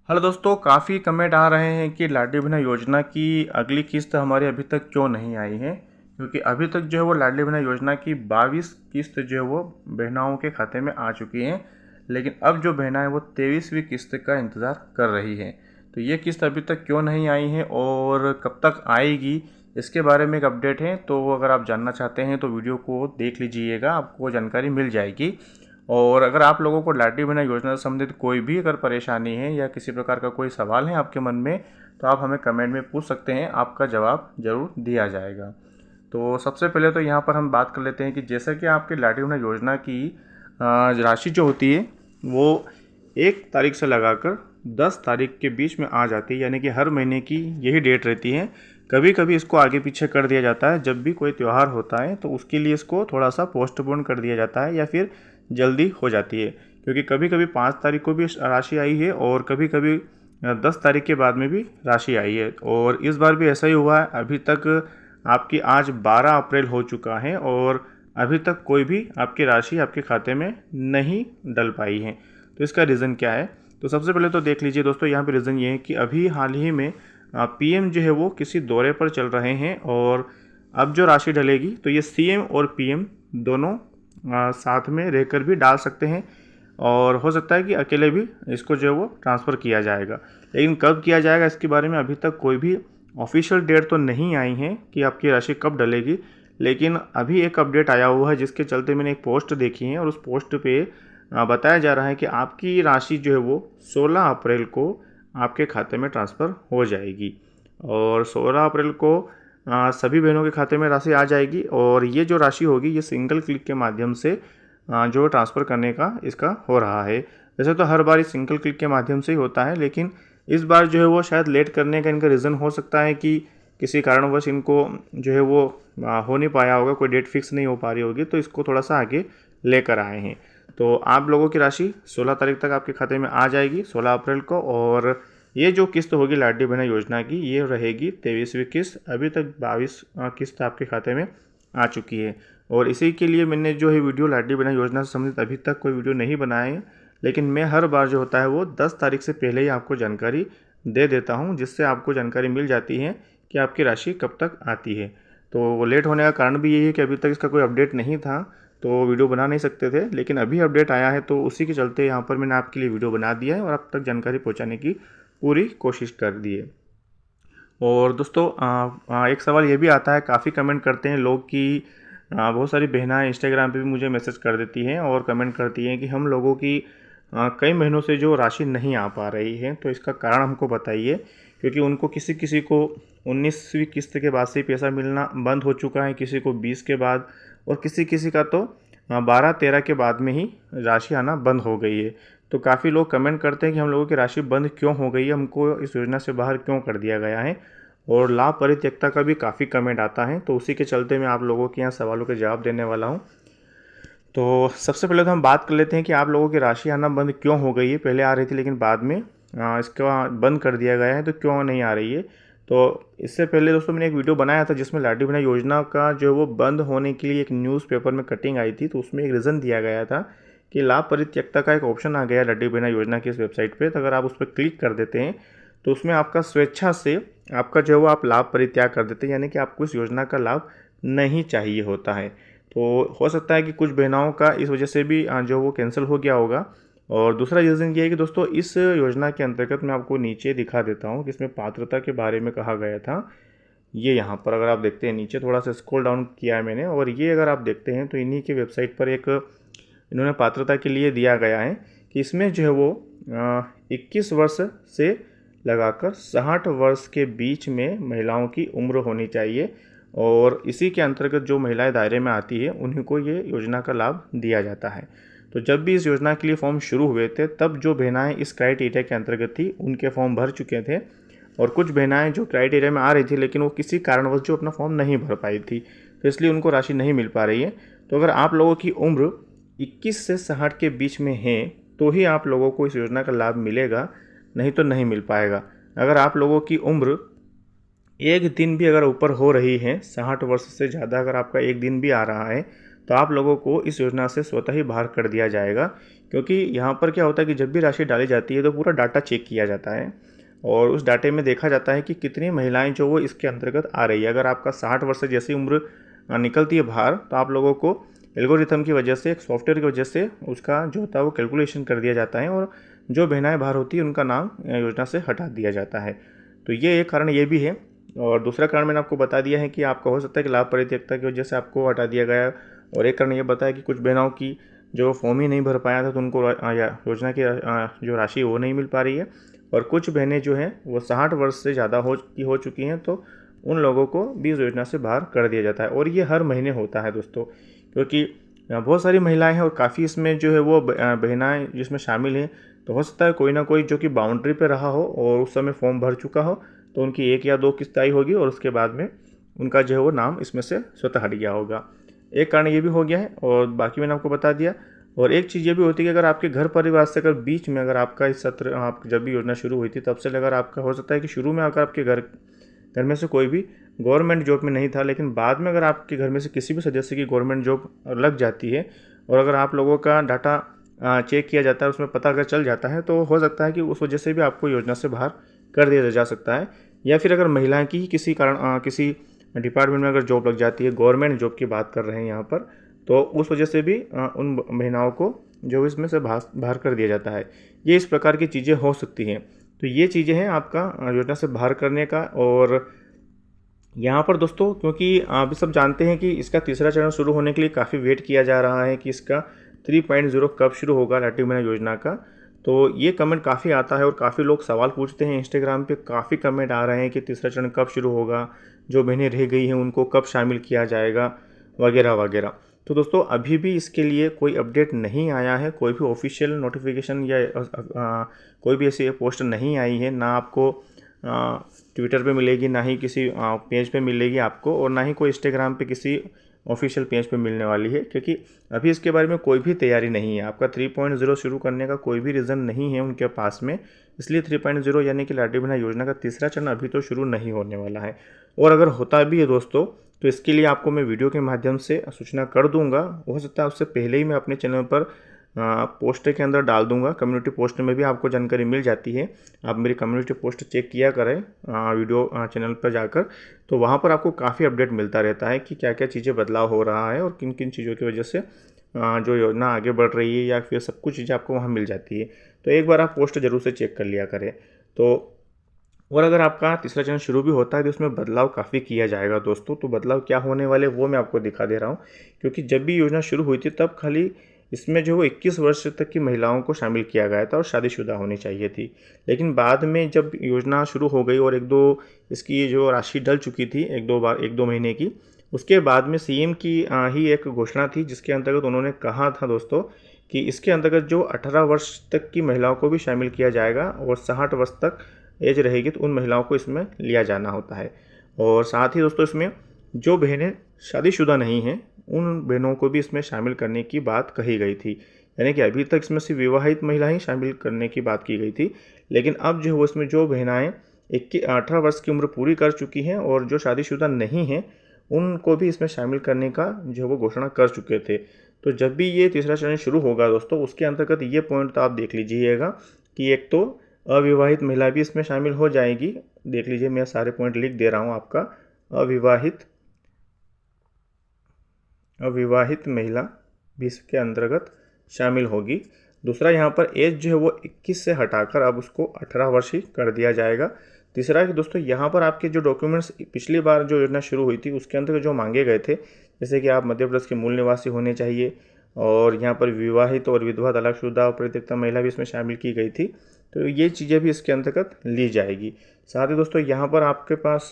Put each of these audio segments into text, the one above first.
Hello दोस्तों, काफ़ी comment आ रहे हैं कि लाडली बहना योजना की अगली किस्त हमारी अभी तक क्यों नहीं आई है। क्योंकि अभी तक जो है वो लाडली बहना योजना की 22 किस्त जो है वो बहनाओं के खाते में आ चुकी हैं। लेकिन अब जो बहना है वो 23वीं किस्त का इंतज़ार कर रही है। तो ये किस्त अभी तक क्यों नहीं आई है और कब तक आएगी, इसके बारे में एक अपडेट है। तो अगर आप जानना चाहते हैं तो वीडियो को देख लीजिएगा, आपको जानकारी मिल जाएगी। और अगर आप लोगों को लाडली बहना योजना से संबंधित कोई भी अगर परेशानी है या किसी प्रकार का कोई सवाल है आपके मन में, तो आप हमें कमेंट में पूछ सकते हैं, आपका जवाब ज़रूर दिया जाएगा। तो सबसे पहले तो यहाँ पर हम बात कर लेते हैं कि जैसा कि आपकी लाडली बहना योजना की राशि जो होती है वो 1 तारीख से लगाकर 10 तारीख के बीच में आ जाती है, यानी कि हर महीने की यही डेट रहती है। कभी कभी इसको आगे पीछे कर दिया जाता है, जब भी कोई त्यौहार होता है तो उसके लिए इसको थोड़ा सा पोस्टपोन कर दिया जाता है या फिर जल्दी हो जाती है। क्योंकि कभी कभी 5 तारीख को भी राशि आई है और कभी कभी 10 तारीख के बाद में भी राशि आई है। और इस बार भी ऐसा ही हुआ है। अभी तक आपकी आज 12 अप्रैल हो चुका है और अभी तक कोई भी आपकी राशि आपके खाते में नहीं डल पाई है। तो इसका रीज़न क्या है? तो सबसे पहले तो देख लीजिए दोस्तों, यहाँ पे रीज़न ये है कि अभी हाल ही में पीएम जो है वो किसी दौरे पर चल रहे हैं और अब जो राशि डलेगी तो ये सीएम और पीएम दोनों साथ में रहकर भी डाल सकते हैं और हो सकता है कि अकेले भी इसको जो है वो ट्रांसफ़र किया जाएगा। लेकिन कब किया जाएगा इसके बारे में अभी तक कोई भी ऑफिशियल डेट तो नहीं आई है कि आपकी राशि कब डलेगी। लेकिन अभी एक अपडेट आया हुआ है जिसके चलते मैंने एक पोस्ट देखी है और उस पोस्ट पे बताया जा रहा है कि आपकी राशि जो है वो 16 अप्रैल को आपके खाते में ट्रांसफ़र हो जाएगी। और 16 अप्रैल को सभी बहनों के खाते में राशि आ जाएगी और ये जो राशि होगी ये सिंगल क्लिक के माध्यम से जो ट्रांसफ़र करने का इसका हो रहा है। वैसे तो हर बार इस सिंगल क्लिक के माध्यम से ही होता है, लेकिन इस बार जो है वो शायद लेट करने का इनका रीज़न हो सकता है कि किसी कारणवश इनको जो है वो हो नहीं पाया होगा, कोई डेट फिक्स नहीं हो पा रही होगी, तो इसको थोड़ा सा आगे लेकर आए हैं। तो आप लोगों की राशि 16 तारीख तक आपके खाते में आ जाएगी, 16 अप्रैल को। और ये जो किस्त होगी लाडली बहना योजना की, ये रहेगी 23वीं किस्त। अभी तक 22 किस्त आपके खाते में आ चुकी है। और इसी के लिए मैंने जो है वीडियो लाडली बहना योजना से संबंधित अभी तक कोई वीडियो नहीं बनाए हैं, लेकिन मैं हर बार जो होता है वो 10 तारीख से पहले ही आपको जानकारी दे देता हूँ, जिससे आपको जानकारी मिल जाती है कि आपकी राशि कब तक आती है। तो वो लेट होने का कारण भी यही है कि अभी तक इसका कोई अपडेट नहीं था, तो वीडियो बना नहीं सकते थे। लेकिन अभी अपडेट आया है तो उसी के चलते यहाँ पर मैंने आपके लिए वीडियो बना दिया है और आप तक जानकारी पहुँचाने की पूरी कोशिश कर दी है। और दोस्तों एक सवाल ये भी आता है, काफ़ी कमेंट करते हैं लोग कि बहुत सारी बहनें इंस्टाग्राम पे भी मुझे मैसेज कर देती हैं और कमेंट करती हैं कि हम लोगों की कई महीनों से जो राशि नहीं आ पा रही है, तो इसका कारण हमको बताइए। क्योंकि उनको किसी किसी को 19वीं किस्त के बाद से ही पैसा मिलना बंद हो चुका है, किसी को 20 के बाद और किसी किसी का तो 12-13 के बाद में ही राशि आना बंद हो गई है। तो काफ़ी लोग कमेंट करते हैं कि हम लोगों की राशि बंद क्यों हो गई है, हमको इस योजना से बाहर क्यों कर दिया गया है। और लाभ परित्यक्ता का भी काफ़ी कमेंट आता है, तो उसी के चलते मैं आप लोगों के यहाँ सवालों के जवाब देने वाला हूँ। तो सबसे पहले तो हम बात कर लेते हैं कि आप लोगों की राशि आना बंद क्यों हो गई है। पहले आ रही थी लेकिन बाद में इसका बंद कर दिया गया है, तो क्यों नहीं आ रही है। तो इससे पहले दोस्तों मैंने एक वीडियो बनाया था जिसमें लाडली बहना योजना का जो है वो बंद होने के लिए एक न्यूज़पेपर में कटिंग आई थी, तो उसमें एक रीज़न दिया गया था कि लाभ परित्यक्ता का एक ऑप्शन आ गया है लाडली बहना योजना की इस वेबसाइट पे। तो अगर आप उस पर क्लिक कर देते हैं तो उसमें आपका स्वेच्छा से आपका जो है वो आप लाभ परित्याग कर देते हैं, यानी कि आपको इस योजना का लाभ नहीं चाहिए होता है। तो हो सकता है कि कुछ बहनाओं का इस वजह से भी जो वो कैंसिल हो गया होगा। और दूसरा रीज़न ये है कि दोस्तों इस योजना के अंतर्गत मैं आपको नीचे दिखा देता हूँ कि इसमें पात्रता के बारे में कहा गया था। ये यहाँ पर अगर आप देखते हैं नीचे थोड़ा सा स्क्रॉल डाउन किया है मैंने, और ये अगर आप देखते हैं तो इन्हीं की वेबसाइट पर एक इन्होंने पात्रता के लिए दिया गया है कि इसमें जो है वो 21 वर्ष से लगाकर 60 वर्ष के बीच में महिलाओं की उम्र होनी चाहिए। और इसी के अंतर्गत जो महिलाएं दायरे में आती है उन्हीं को ये योजना का लाभ दिया जाता है। तो जब भी इस योजना के लिए फॉर्म शुरू हुए थे तब जो बहनाएं इस क्राइटेरिया के अंतर्गत थी उनके फॉर्म भर चुके थे, और कुछ बहनाएं जो क्राइटेरिया में आ रही थी लेकिन वो किसी कारणवश जो अपना फॉर्म नहीं भर पाई थी, तो इसलिए उनको राशि नहीं मिल पा रही है। तो अगर आप लोगों की उम्र 21 से 60 के बीच में है तो ही आप लोगों को इस योजना का लाभ मिलेगा, नहीं तो नहीं मिल पाएगा। अगर आप लोगों की उम्र एक दिन भी अगर ऊपर हो रही है, 60 वर्ष से ज़्यादा अगर आपका एक दिन भी आ रहा है, तो आप लोगों को इस योजना से स्वतः ही बाहर कर दिया जाएगा। क्योंकि यहाँ पर क्या होता है कि जब भी राशि डाली जाती है तो पूरा डाटा चेक किया जाता है और उस डाटे में देखा जाता है कि कितनी महिलाएं जो वो इसके अंतर्गत आ रही है। अगर आपका 60 वर्ष से जैसी उम्र निकलती है बाहर, तो आप लोगों को एल्गोरिथम की वजह से, एक सॉफ्टवेयर की वजह से उसका जो होता है वो कैलकुलेशन कर दिया जाता है और जो बहनाएं बाहर होती है उनका नाम योजना से हटा दिया जाता है। तो ये एक कारण ये भी है। और दूसरा कारण मैंने आपको बता दिया है कि आपका हो सकता है कि लाभ परित्यक्ता की वजह से आपको हटा दिया गया। और एक कारण ये बताया कि कुछ बहनों की जो फॉर्म ही नहीं भर पाया था तो उनको योजना की जो राशि वो नहीं मिल पा रही है। और कुछ बहनें जो हैं वो 60 वर्ष से ज़्यादा हो चुकी हैं, तो उन लोगों को भी इस योजना से बाहर कर दिया जाता है। और ये हर महीने होता है दोस्तों, क्योंकि बहुत सारी महिलाएं हैं और काफ़ी इसमें जो है वो बहनाएँ जिसमें शामिल हैं। तो हो सकता है कोई ना कोई जो कि बाउंड्री पे रहा हो और उस समय फॉर्म भर चुका हो, तो उनकी 1 या 2 किस्त आई होगी और उसके बाद में उनका जो है वो नाम इसमें से स्वतः हट गया होगा। एक कारण ये भी हो गया है और बाकी मैंने आपको बता दिया। और एक चीज़ ये भी होती है कि अगर आपके घर परिवार से अगर बीच में अगर आपका इस सत्र आप जब भी योजना शुरू हुई थी तब से अगर आपका हो सकता है कि शुरू में अगर आपके घर में से कोई भी गवर्नमेंट जॉब में नहीं था, लेकिन बाद में अगर आपके घर में से किसी भी सदस्य की गवर्नमेंट जॉब लग जाती है और अगर आप लोगों का डाटा चेक किया जाता है, उसमें पता अगर चल जाता है, तो हो सकता है कि उस वजह से भी आपको योजना से बाहर कर दिया जा सकता है। या फिर अगर महिलाएं की ही किसी कारण किसी डिपार्टमेंट में अगर जॉब लग जाती है, गवर्नमेंट जॉब की बात कर रहे हैं यहाँ पर, तो उस वजह से भी उन महिलाओं को जो इसमें से बाहर कर दिया जाता है। ये इस प्रकार की चीज़ें हो सकती हैं। तो ये चीज़ें हैं आपका योजना से बाहर करने का। और यहाँ पर दोस्तों, क्योंकि आप सब जानते हैं कि इसका तीसरा चरण शुरू होने के लिए काफ़ी वेट किया जा रहा है कि इसका 3.0 कब शुरू होगा लाडली बहना योजना का। तो ये कमेंट काफ़ी आता है और काफ़ी लोग सवाल पूछते हैं। इंस्टाग्राम पे काफ़ी कमेंट आ रहे हैं कि तीसरा चरण कब शुरू होगा, जो बहनें रह गई हैं उनको कब शामिल किया जाएगा, वगैरह वगैरह। तो दोस्तों, अभी भी इसके लिए कोई अपडेट नहीं आया है, कोई भी ऑफिशियल नोटिफिकेशन या कोई भी ऐसी पोस्ट नहीं आई है। ना आपको ट्विटर पे मिलेगी, ना ही किसी पेज पे मिलेगी आपको, और ना ही कोई इंस्टाग्राम पे किसी ऑफिशियल पेज पे मिलने वाली है, क्योंकि अभी इसके बारे में कोई भी तैयारी नहीं है। आपका 3.0 शुरू करने का कोई भी रीज़न नहीं है उनके पास में। इसलिए 3.0 यानी कि लाडली बहना योजना का तीसरा चरण अभी तो शुरू नहीं होने वाला है। और अगर होता भी है दोस्तों, तो इसके लिए आपको मैं वीडियो के माध्यम से सूचना कर दूंगा। हो सकता है उससे पहले ही मैं अपने चैनल पर पोस्ट के अंदर डाल दूंगा। कम्युनिटी पोस्ट में भी आपको जानकारी मिल जाती है। आप मेरी कम्युनिटी पोस्ट चेक किया करें वीडियो चैनल पर जाकर, तो वहाँ पर आपको काफ़ी अपडेट मिलता रहता है कि क्या क्या चीज़ें बदलाव हो रहा है और किन किन चीज़ों की वजह से जो योजना आगे बढ़ रही है, या फिर सब कुछ चीज़ें आपको वहाँ मिल जाती है। तो एक बार आप पोस्ट ज़रूर से चेक कर लिया करें। तो और अगर आपका तीसरा चरण शुरू भी होता है तो उसमें बदलाव काफ़ी किया जाएगा दोस्तों। तो बदलाव क्या होने वाले वो मैं आपको दिखा दे रहा हूँ, क्योंकि जब भी योजना शुरू हुई थी तब खाली इसमें जो 21 वर्ष तक की महिलाओं को शामिल किया गया था और शादीशुदा होनी चाहिए थी। लेकिन बाद में जब योजना शुरू हो गई और एक दो इसकी जो राशि डल चुकी थी, एक दो महीने की, उसके बाद में सीएम की ही एक घोषणा थी जिसके अंतर्गत उन्होंने कहा था दोस्तों कि इसके अंतर्गत जो 18 वर्ष तक की महिलाओं को भी शामिल किया जाएगा और 60 वर्ष तक एज रहेगी तो उन महिलाओं को इसमें लिया जाना होता है। और साथ ही दोस्तों, इसमें जो बहनें शादीशुदा नहीं हैं उन बहनों को भी इसमें शामिल करने की बात कही गई थी। यानी कि अभी तक इसमें सिर्फ विवाहित महिला ही शामिल करने की बात की गई थी, लेकिन अब जो है इसमें जो बहनाएँ 18 वर्ष की उम्र पूरी कर चुकी हैं और जो शादीशुदा नहीं हैं उनको भी इसमें शामिल करने का जो वो घोषणा कर चुके थे। तो जब भी ये तीसरा चरण शुरू होगा दोस्तों, उसके अंतर्गत ये पॉइंट तो आप देख लीजिएगा कि एक तो अविवाहित महिला भी इसमें शामिल हो जाएगी। देख लीजिए, मैं सारे पॉइंट लिख दे रहा हूँ आपका। अविवाहित महिला भी इसके अंतर्गत शामिल होगी। दूसरा, यहाँ पर एज जो है वो 21 से हटाकर अब उसको 18 वर्ष ही कर दिया जाएगा। तीसरा कि दोस्तों, यहाँ पर आपके जो डॉक्यूमेंट्स पिछली बार जो योजना शुरू हुई थी उसके अंतर्गत जो मांगे गए थे, जैसे कि आप मध्य प्रदेश के मूल निवासी होने चाहिए, और यहाँ पर विवाहित और विधवा तलाकशुदा और परित्यक्ता महिला भी इसमें शामिल की गई थी। तो ये चीज़ें भी इसके अंतर्गत ली जाएगी। साथ ही दोस्तों, यहाँ पर आपके पास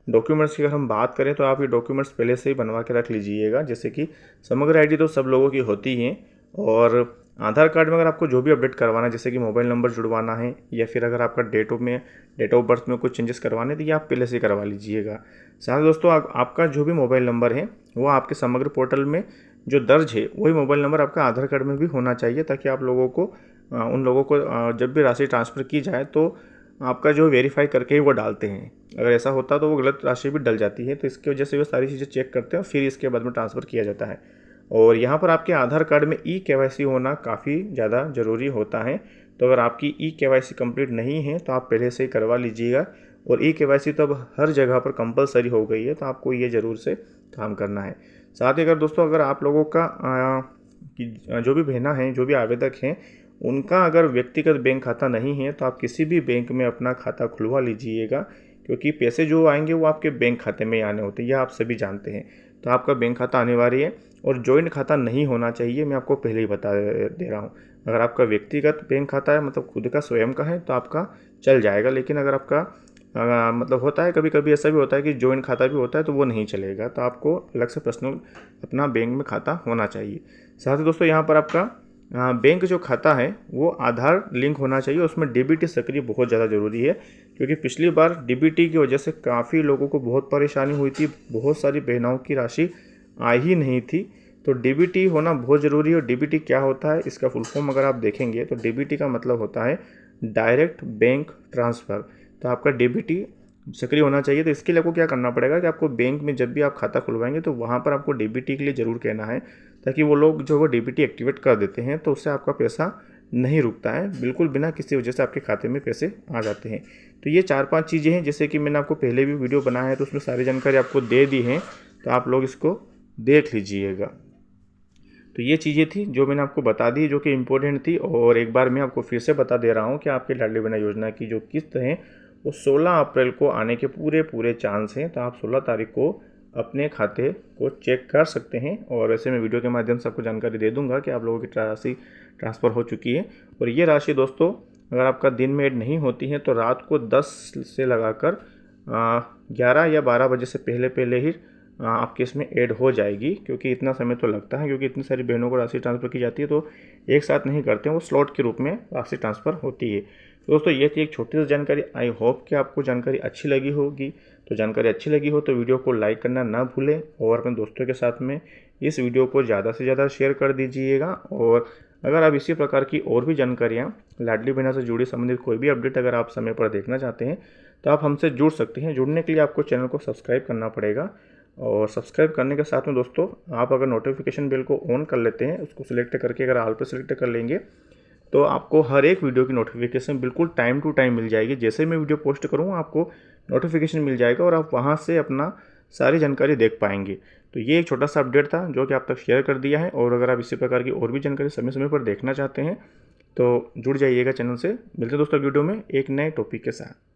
डॉक्यूमेंट्स की अगर हम बात करें तो आप ये डॉक्यूमेंट्स पहले से ही बनवा के रख लीजिएगा। जैसे कि समग्र आईडी तो सब लोगों की होती ही है, और आधार कार्ड में अगर आपको जो भी अपडेट करवाना है, जैसे कि मोबाइल नंबर जुड़वाना है या फिर अगर आपका डेट ऑफ बर्थ में कुछ चेंजेस करवाने तो ये आप पहले से करवा लीजिएगा। साथ ही दोस्तों, आपका जो भी मोबाइल नंबर है वो आपके समग्र पोर्टल में जो दर्ज है वही मोबाइल नंबर आपका आधार कार्ड में भी होना चाहिए, ताकि आप लोगों को उन लोगों को जब भी राशि ट्रांसफ़र की जाए तो आपका जो वेरीफाई करके ही वो डालते हैं। अगर ऐसा होता तो वो गलत राशि भी डल जाती है, तो इसकी वजह से वो सारी चीज़ें चेक करते हैं और फिर इसके बाद में ट्रांसफ़र किया जाता है। और यहाँ पर आपके आधार कार्ड में ई-केवाईसी होना काफ़ी ज़्यादा ज़रूरी होता है। तो अगर आपकी ई-केवाईसी कंप्लीट नहीं है तो आप पहले से ही करवा लीजिएगा। और ई-केवाईसी तो अब हर जगह पर कंपलसरी हो गई है, तो आपको ये ज़रूर से काम करना है। साथ ही अगर दोस्तों अगर आप लोगों का जो भी बहना हैं, जो भी आवेदक हैं, उनका अगर व्यक्तिगत बैंक खाता नहीं है तो आप किसी भी बैंक में अपना खाता खुलवा लीजिएगा, क्योंकि पैसे जो आएंगे वो आपके बैंक खाते में ही आने होते हैं, यह आप सभी जानते हैं। तो आपका बैंक खाता अनिवार्य है और जॉइंट खाता नहीं होना चाहिए, मैं आपको पहले ही बता दे रहा हूँ। अगर आपका व्यक्तिगत बैंक खाता है, मतलब खुद का स्वयं का है, तो आपका चल जाएगा। लेकिन अगर आपका मतलब होता है, कभी कभी ऐसा भी होता है कि जॉइंट खाता भी होता है, तो वो नहीं चलेगा। तो आपको अलग से पर्सनल अपना बैंक में खाता होना चाहिए। साथ ही दोस्तों यहाँ पर आपका बैंक जो खाता है वो आधार लिंक होना चाहिए, उसमें डीबीटी सक्रिय बहुत ज़्यादा ज़रूरी है, क्योंकि पिछली बार डीबीटी की वजह से काफ़ी लोगों को बहुत परेशानी हुई थी, बहुत सारी बहनाओं की राशि आ ही नहीं थी। तो डीबीटी होना बहुत ज़रूरी है। और डीबीटी क्या होता है, इसका फुल फॉर्म अगर आप देखेंगे तो डीबीटी का मतलब होता है डायरेक्ट बैंक ट्रांसफ़र। तो आपका डीबीटी सक्रिय होना चाहिए। तो इसके लिए आपको क्या करना पड़ेगा कि आपको बैंक में जब भी आप खाता खुलवाएंगे तो वहाँ पर आपको डीबीटी के लिए ज़रूर कहना है, ताकि वो लोग जो वो डीबीटी एक्टिवेट कर देते हैं, तो उससे आपका पैसा नहीं रुकता है, बिल्कुल बिना किसी वजह से आपके खाते में पैसे आ जाते हैं। तो ये 4-5 चीज़ें हैं, जैसे कि मैंने आपको पहले भी वीडियो बनाया है तो उसमें सारी जानकारी आपको दे दी है, तो आप लोग इसको देख लीजिएगा। तो ये चीज़ें थी जो मैंने आपको बता दी, जो कि इम्पोर्टेंट थी। और एक बार मैं आपको फिर से बता दे रहा हूँ कि आपके लाडली बहना योजना की जो किस्त है वो 16 अप्रैल को आने के पूरे चांस हैं। तो आप 16 तारीख को अपने खाते को चेक कर सकते हैं। और वैसे मैं वीडियो के माध्यम से आपको जानकारी दे दूंगा कि आप लोगों की राशि ट्रांसफ़र हो चुकी है। और ये राशि दोस्तों अगर आपका दिन में ऐड नहीं होती है तो रात को 10 से लगाकर 11 या 12 बजे से पहले ही आपके इसमें ऐड हो जाएगी, क्योंकि इतना समय तो लगता है, क्योंकि इतनी सारी बहनों को राशि ट्रांसफ़र की जाती है, तो एक साथ नहीं करते हैं, वो स्लॉट के रूप में राशि ट्रांसफ़र होती है। तो दोस्तों ये थी एक छोटी सी जानकारी। आई होप कि आपको जानकारी अच्छी लगी होगी। तो जानकारी अच्छी लगी हो तो वीडियो को लाइक करना ना भूलें और अपने दोस्तों के साथ में इस वीडियो को ज़्यादा से ज़्यादा शेयर कर दीजिएगा। और अगर आप इसी प्रकार की और भी जानकारियाँ लाडली बहना से जुड़ी संबंधित कोई भी अपडेट अगर आप समय पर देखना चाहते हैं तो आप हमसे जुड़ सकते हैं। जुड़ने के लिए आपको चैनल को सब्सक्राइब करना पड़ेगा। और सब्सक्राइब करने के साथ में दोस्तों आप अगर नोटिफिकेशन बेल को ऑन कर लेते हैं, उसको सिलेक्ट करके अगर ऑल पे सिलेक्ट कर लेंगे तो आपको हर एक वीडियो की नोटिफिकेशन बिल्कुल टाइम टू टाइम मिल जाएगी। जैसे ही मैं वीडियो पोस्ट करूँ आपको नोटिफिकेशन मिल जाएगा और आप वहाँ से अपना सारी जानकारी देख पाएंगे। तो ये एक छोटा सा अपडेट था जो कि आप तक शेयर कर दिया है। और अगर आप इसी प्रकार की और भी जानकारी समय समय पर देखना चाहते हैं तो जुड़ जाइएगा चैनल से। मिलते हैं दोस्तों वीडियो में एक नए टॉपिक के साथ।